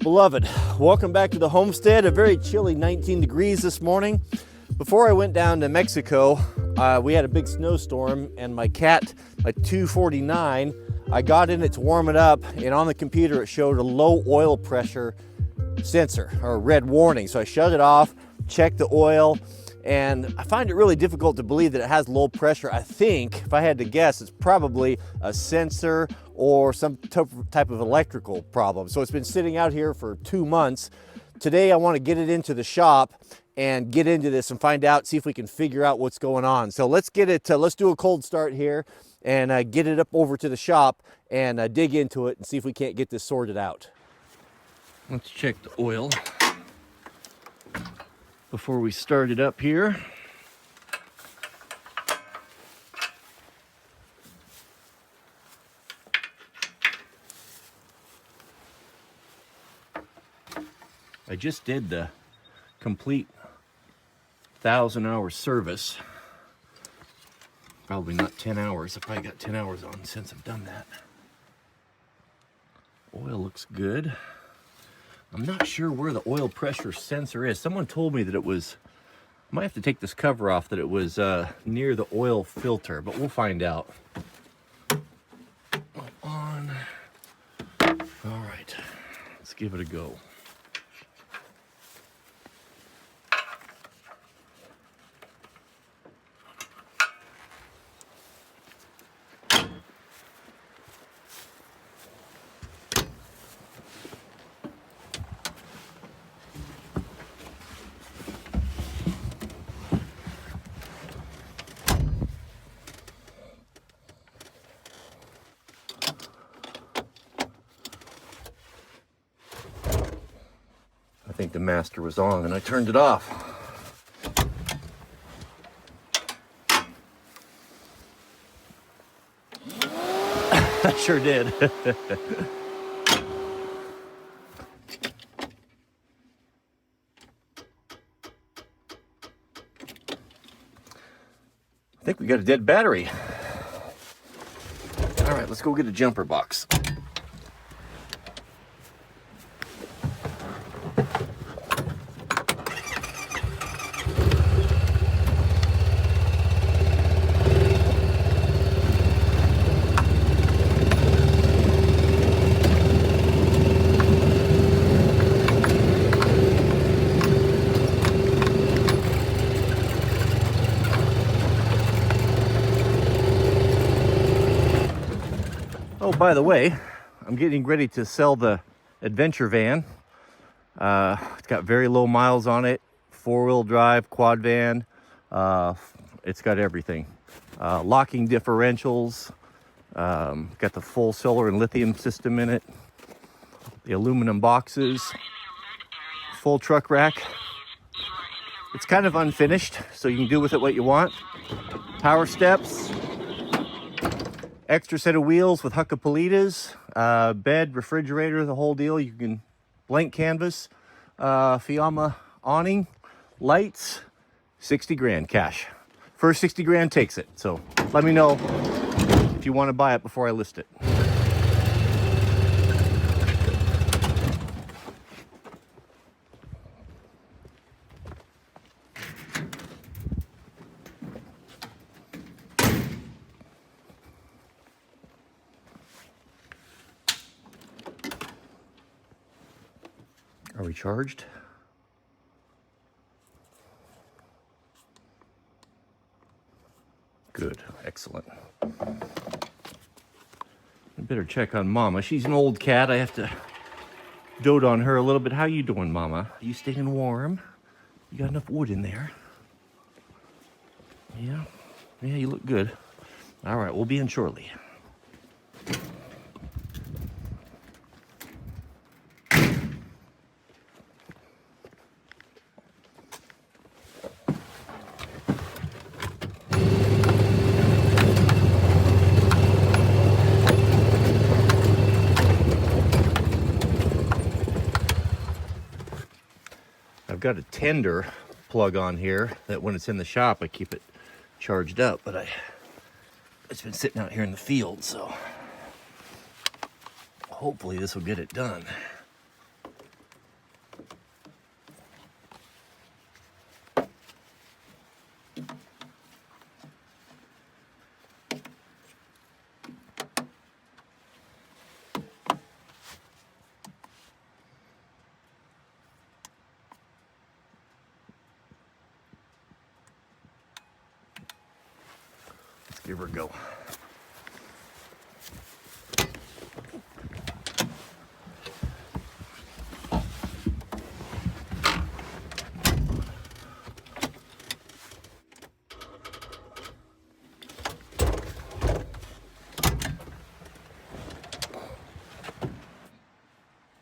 beloved, welcome back to the homestead. A very chilly 19 degrees this morning. Before I went down to Mexico, we had a big snowstorm, and my cat, my 249, I got in it to warm it up, and on the computer it showed a low oil pressure sensor, or a red warning. So I shut it off, checked the oil, and I find it really difficult to believe that it has low pressure. I think, if I had to guess, it's probably a sensor or some type of electrical problem. So it's been sitting out here for 2 months. Today I want to get it into the shop and get into this and find out, see if we can figure out what's going on. So let's get it, let's do a cold start here and get it up over to the shop and dig into it and see if we can't get this sorted out. Let's check the oil before we start it up here. I just did the complete 1,000-hour service. Probably not 10 hours. I probably got 10 hours on since I've done that. Oil looks good. I'm not sure where the oil pressure sensor is. Someone told me that it was, I might have to take this cover off, that it was near the oil filter, but we'll find out. On. All right, let's give it a go. I think the master was on and I turned it off. I sure did. I think we got a dead battery. All right, let's go get a jumper box. Oh, by the way, I'm getting ready to sell the adventure van. It's got very low miles on it, 4-wheel drive, quad van. It's got everything. Locking differentials, got the full solar and lithium system in it, the aluminum boxes, full truck rack. It's kind of unfinished, so you can do with it what you want. Power steps. Extra set of wheels with Huckapolitas, bed, refrigerator, the whole deal. You can blank canvas, Fiamma awning, lights, 60 grand cash. First 60 grand takes it. So let me know if you want to buy it before I list it. Are we charged? Good, excellent. I better check on Mama. She's an old cat. I have to dote on her a little bit. How you doing, Mama? Are you staying warm? You got enough wood in there? Yeah, you look good. All right, we'll be in shortly. I've got a tender plug on here that when it's in the shop I keep it charged up, but it's been sitting out here in the field, so hopefully this will get it done. Here we go.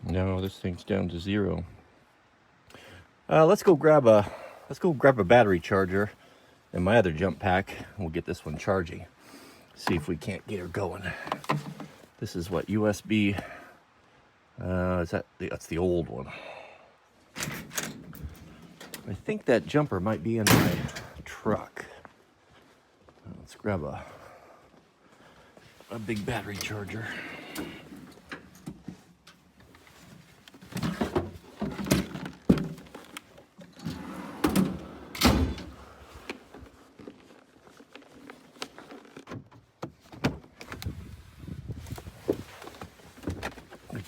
No, this thing's down to 0. Let's go grab a battery charger in my other jump pack. We'll get this one charging. See if we can't get her going. This is what, USB? That's the old one. I think that jumper might be in my truck. Let's grab a big battery charger.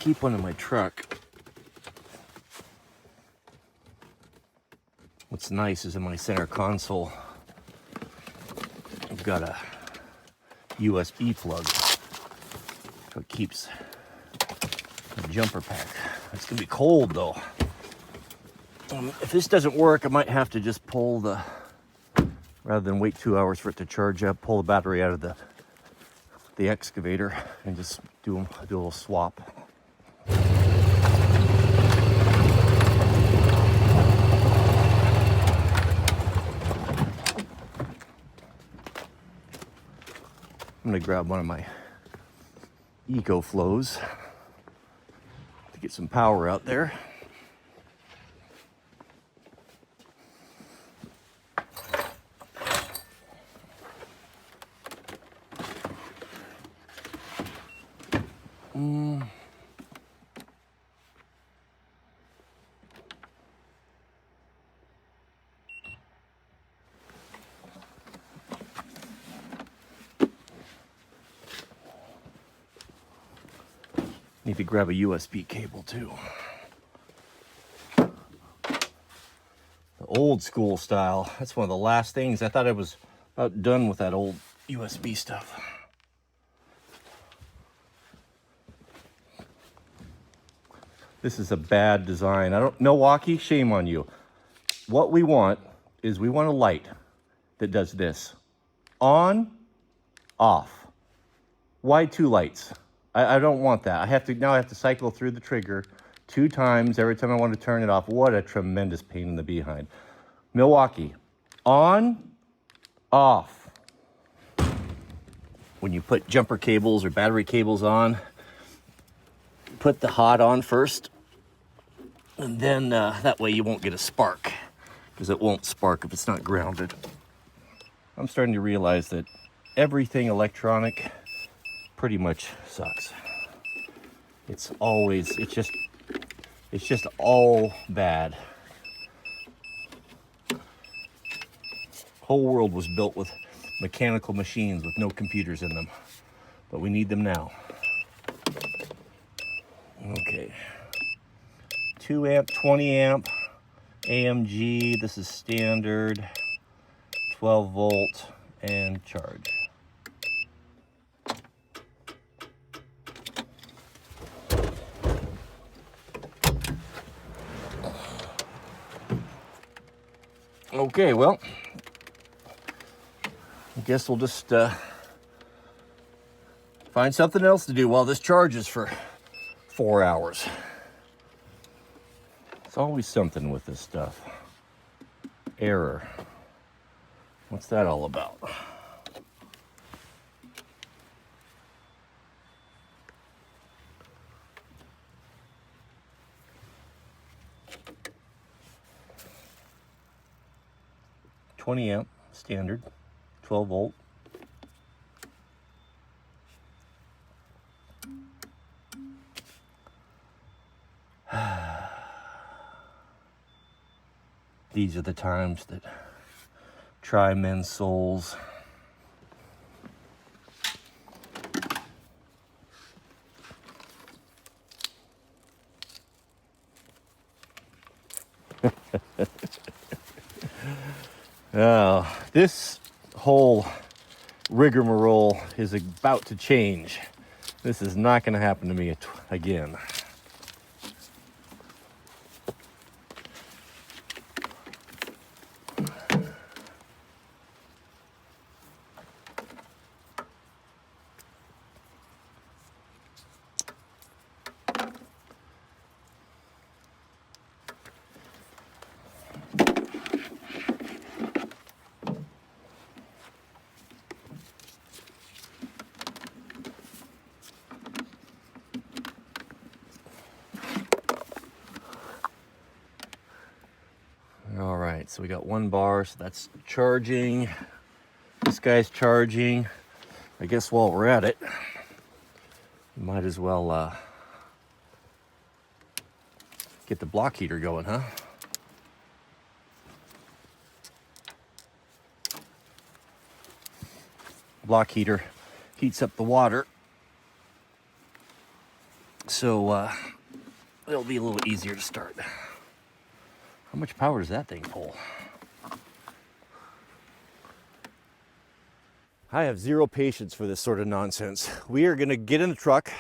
Keep one in my truck. What's nice is in my center console, I've got a USB plug, so it keeps the jumper pack. It's gonna be cold though. If this doesn't work, I might have to just pull rather than wait 2 hours for it to charge up, pull the battery out of the excavator and just do a little swap. I'm gonna grab one of my Eco Flows to get some power out there. Need to grab a USB cable too. The old school style. That's one of the last things. I thought I was about done with that old USB stuff. This is a bad design. Milwaukee, shame on you. What we want is we want a light that does this. On, off. Why 2 lights? I don't want that. I have to cycle through the trigger 2 times every time I want to turn it off. What a tremendous pain in the behind. Milwaukee, on, off. When you put jumper cables or battery cables on, put the hot on first, and then that way you won't get a spark, because it won't spark if it's not grounded. I'm starting to realize that everything electronic pretty much sucks. It's just all bad. Whole world was built with mechanical machines with no computers in them, but we need them now. Okay, 2 amp, 20 amp, AMG, this is standard, 12 volt, and charge. Okay, well, I guess we'll just find something else to do while this charges for 4 hours. It's always something with this stuff. Error. What's that all about? $20 amp, standard, 12 volt. These are the times that try men's souls. This whole rigmarole is about to change. This is not going to happen to me again. All right, so we got 1 bar, so that's charging. This guy's charging. I guess while we're at it, we might as well get the block heater going, huh? Block heater heats up the water, so it'll be a little easier to start. How much power does that thing pull? I have zero patience for this sort of nonsense. We are gonna get in the truck,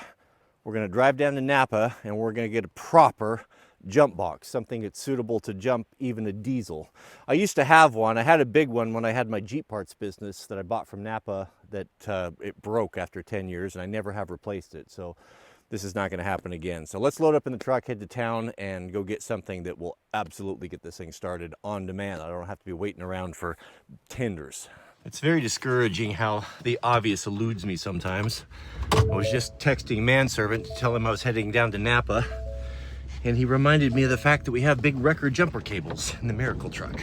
we're gonna drive down to Napa, and we're gonna get a proper jump box, something that's suitable to jump even a diesel. I used to have one. I had a big one when I had my Jeep parts business that I bought from Napa that it broke after 10 years, and I never have replaced it. So this is not going to happen again. So let's load up in the truck, head to town, and go get something that will absolutely get this thing started on demand. I don't have to be waiting around for tenders. It's very discouraging how the obvious eludes me sometimes. I was just texting manservant to tell him I was heading down to Napa, and he reminded me of the fact that we have big wrecker jumper cables in the Miracle truck.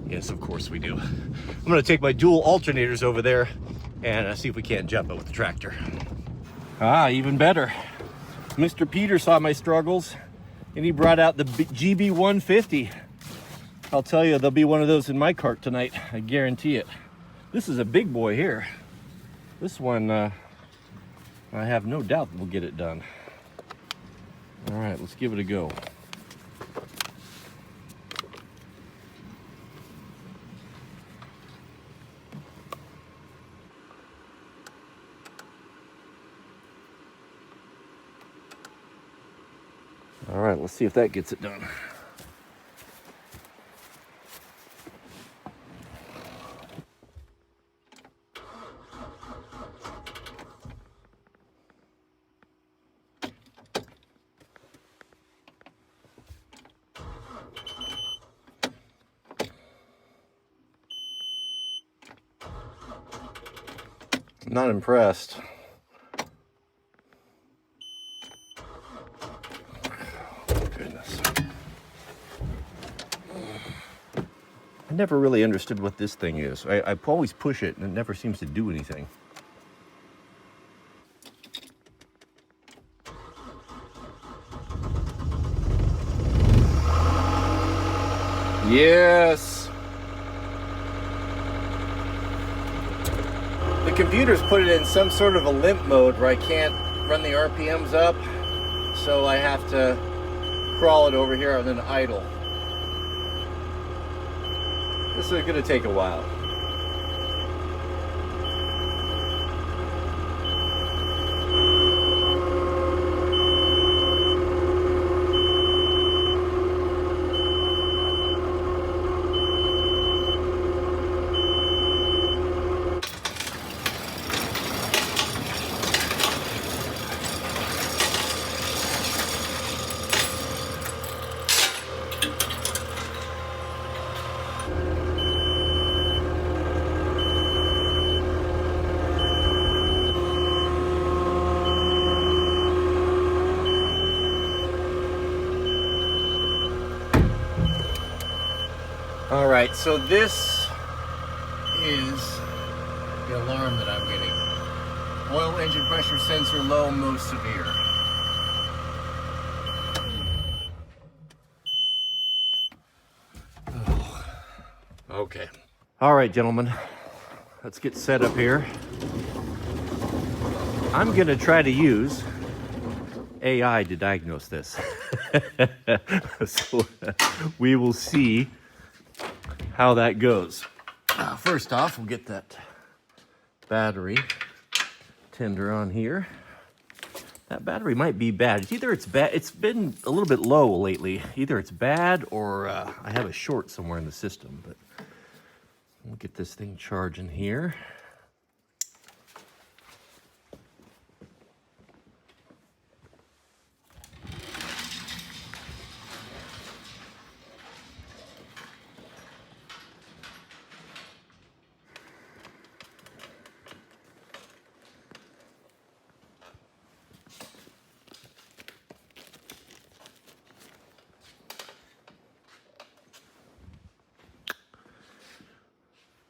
Yes, of course we do. I'm gonna take my dual alternators over there and see if we can't jump it with the tractor. Ah, even better. Mr. Peter saw my struggles and he brought out the GB 150. I'll tell you, there'll be one of those in my cart tonight. I guarantee it. This is a big boy here. This one, I have no doubt we'll get it done. All right, let's give it a go. All right, let's see if that gets it done. Not impressed. Goodness. I never really understood what this thing is. I always push it and it never seems to do anything. Yes. The computer's put it in some sort of a limp mode where I can't run the RPMs up, so I have to crawl it over here and then idle. This is going to take a while. All right, so this is the alarm that I'm getting. Oil engine pressure sensor low, most severe. Oh. Okay. All right, gentlemen, let's get set up here. I'm gonna try to use AI to diagnose this. So we will see how that goes. First off, we'll get that battery tender on here. That battery might be bad. It's either it's bad, it's been a little bit low lately. Either it's bad or I have a short somewhere in the system, but we'll get this thing charging here.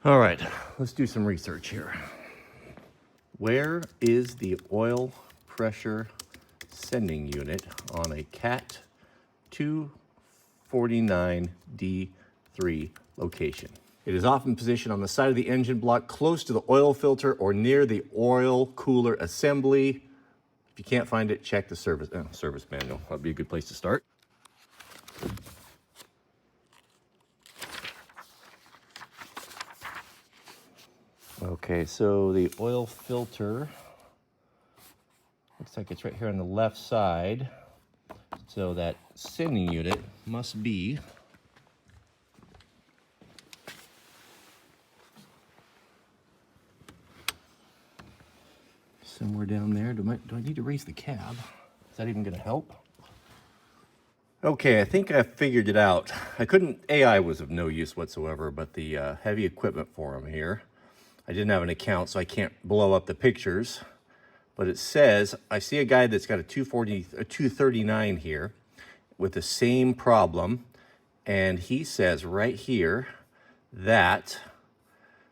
All right, let's do some research here. Where is the oil pressure sending unit on a CAT 249D3 location? It is often positioned on the side of the engine block, close to the oil filter or near the oil cooler assembly. If you can't find it, check the service manual. That'd be a good place to start. Okay, so the oil filter looks like it's right here on the left side. So that sending unit must be somewhere down there. Do I need to raise the cab? Is that even going to help? Okay, I think I figured it out. AI was of no use whatsoever, but the heavy equipment forum here, I didn't have an account, so I can't blow up the pictures. But it says, I see a guy that's got a 239 here with the same problem. And he says right here that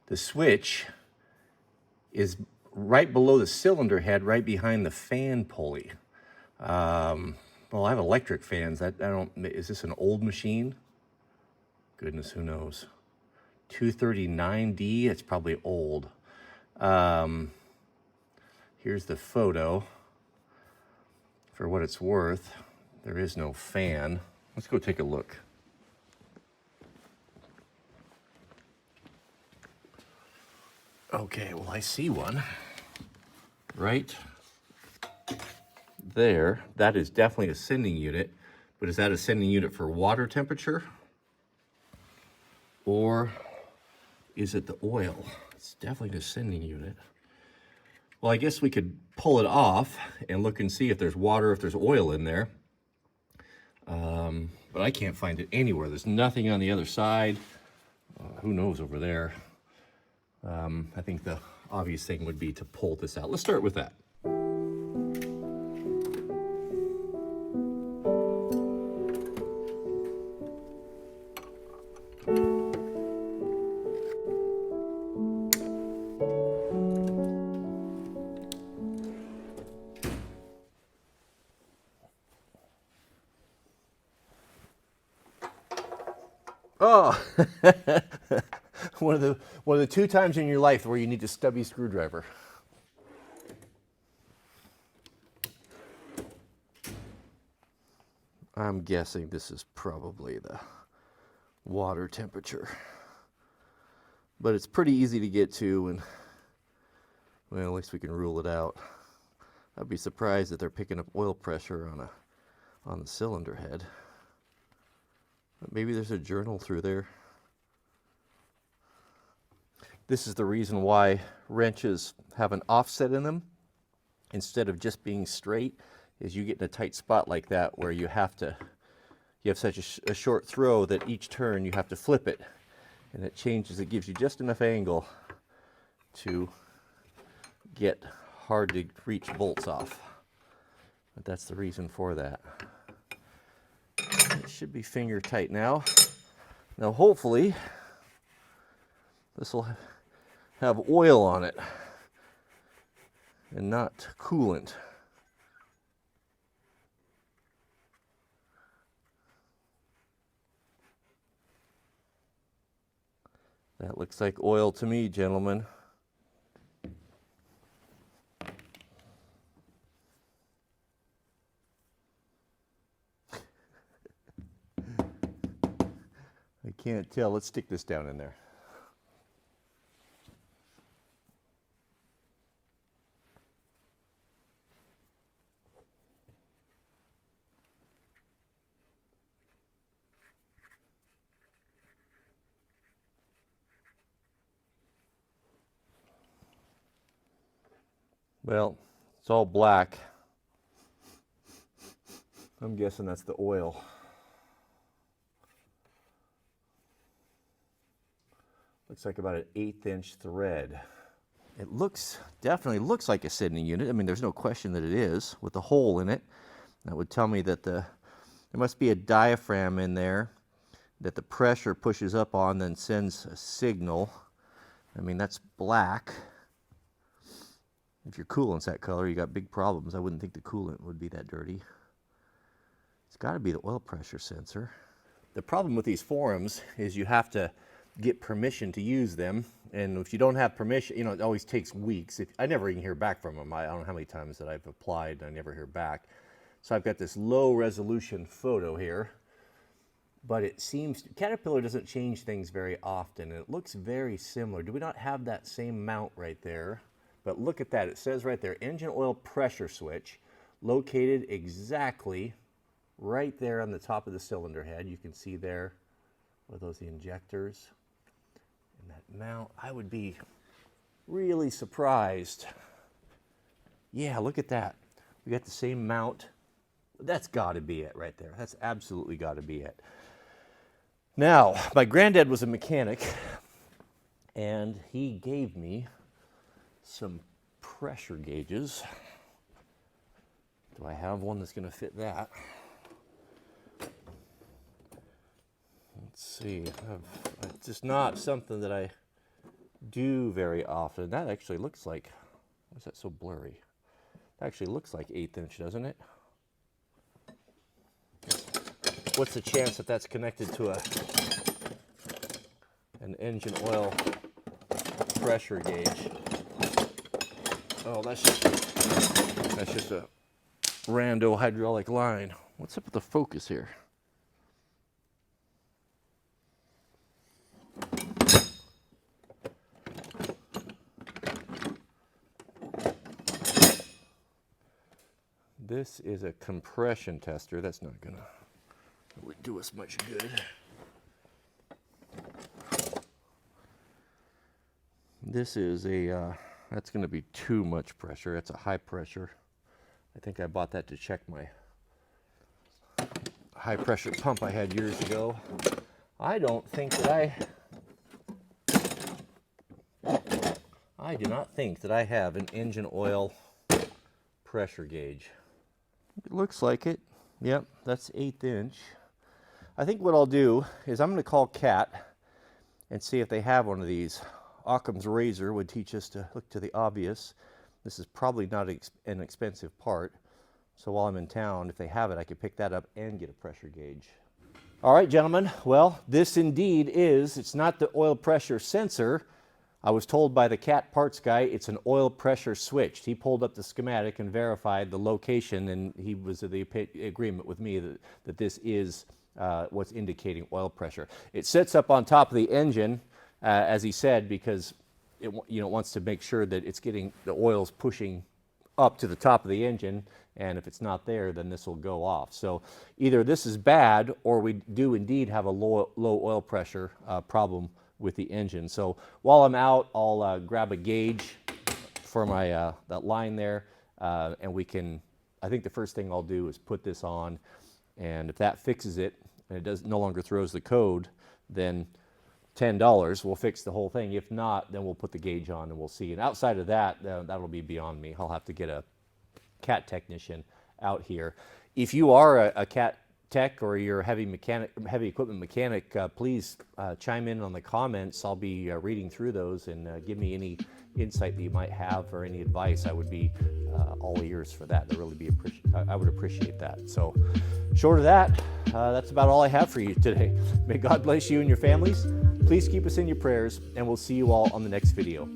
the switch is right below the cylinder head, right behind the fan pulley. Well, I have electric fans. Is this an old machine? Goodness, who knows? 239D, it's probably old. Here's the photo. For what it's worth, there is no fan. Let's go take a look. Okay, well, I see one right there. That is definitely a sending unit, but is that a sending unit for water temperature? Or is it the oil? It's definitely a sending unit. Well, I guess we could pull it off and look and see if there's water, if there's oil in there. But I can't find it anywhere. There's nothing on the other side. Who knows over there? I think the obvious thing would be to pull this out. Let's start with that. Oh, one of the 2 times in your life where you need a stubby screwdriver. I'm guessing this is probably the water temperature, but it's pretty easy to get to, and well, at least we can rule it out. I'd be surprised that they're picking up oil pressure on the cylinder head. Maybe there's a journal through there. This is the reason why wrenches have an offset in them instead of just being straight, is you get in a tight spot like that where you have such a short throw that each turn you have to flip it, and it gives you just enough angle to get hard to reach bolts off. But that's the reason for that. It should be finger tight now. Now hopefully this will have oil on it and not coolant. That looks like oil to me, gentlemen. Can't tell. Let's stick this down in there. Well, it's all black. I'm guessing that's the oil. Looks like about an 1/8 inch thread. It definitely looks like a Sydney unit. I mean, there's no question that it is, with a hole in it. That would tell me that there must be a diaphragm in there that the pressure pushes up on, then sends a signal. I mean, that's black. If your coolant's that color, you got big problems. I wouldn't think the coolant would be that dirty. It's got to be the oil pressure sensor. The problem with these forums is you have to get permission to use them, and if you don't have permission, you know, it always takes weeks. I never even hear back from them. I don't know how many times that I've applied and I never hear back. So I've got this low resolution photo here, but it seems Caterpillar doesn't change things very often, and it looks very similar. Do we not have that same mount right there? But look at that. It says right there, engine oil pressure switch, located exactly right there on the top of the cylinder head. You can see there, are those the injectors? And that mount, I would be really surprised. Yeah, look at that. We got the same mount. That's got to be it right there. That's absolutely got to be it. Now, my granddad was a mechanic, and he gave me some pressure gauges. Do I have one that's going to fit that? Let's see. It's just not something that I do very often. That actually looks like, why is that so blurry? That actually looks like 1/8 inch, doesn't it? What's the chance that that's connected to an engine oil pressure gauge? Oh, that's just a rando hydraulic line. What's up with the focus here? This is a compression tester. That's not gonna really do us much good. This is that's gonna be too much pressure. It's a high pressure. I think I bought that to check my high pressure pump I had years ago. I don't think that I do not think that I have an engine oil pressure gauge. It looks like it. Yep, that's 1/8 inch. I think what I'll do is I'm going to call Cat and see if they have one of these. Occam's razor would teach us to look to the obvious. This is probably not an expensive part. So while I'm in town, if they have it, I could pick that up and get a pressure gauge. All right, gentlemen. Well, this indeed it's not the oil pressure sensor. I was told by the Cat parts guy it's an oil pressure switch. He pulled up the schematic and verified the location, and he was of the agreement with me that this is what's indicating oil pressure. It sits up on top of the engine, as he said, because it wants to make sure that it's getting the oil's pushing up to the top of the engine, and if it's not there, then this will go off. So either this is bad, or we do indeed have a low oil pressure problem with the engine. So while I'm out, I'll grab a gauge for my that line there, and we can. I think the first thing I'll do is put this on, and if that fixes it and it no longer throws the code, then $10 will fix the whole thing. If not, then we'll put the gauge on and we'll see. And outside of that, that'll be beyond me. I'll have to get a Cat technician out here. If you are a Cat tech or you're a heavy equipment mechanic, please chime in on the comments. I'll be reading through those, and give me any insight that you might have or any advice. I would be all ears for that. I would appreciate that. So short of that, that's about all I have for you today. May God bless you and your families. Please keep us in your prayers, and we'll see you all on the next video.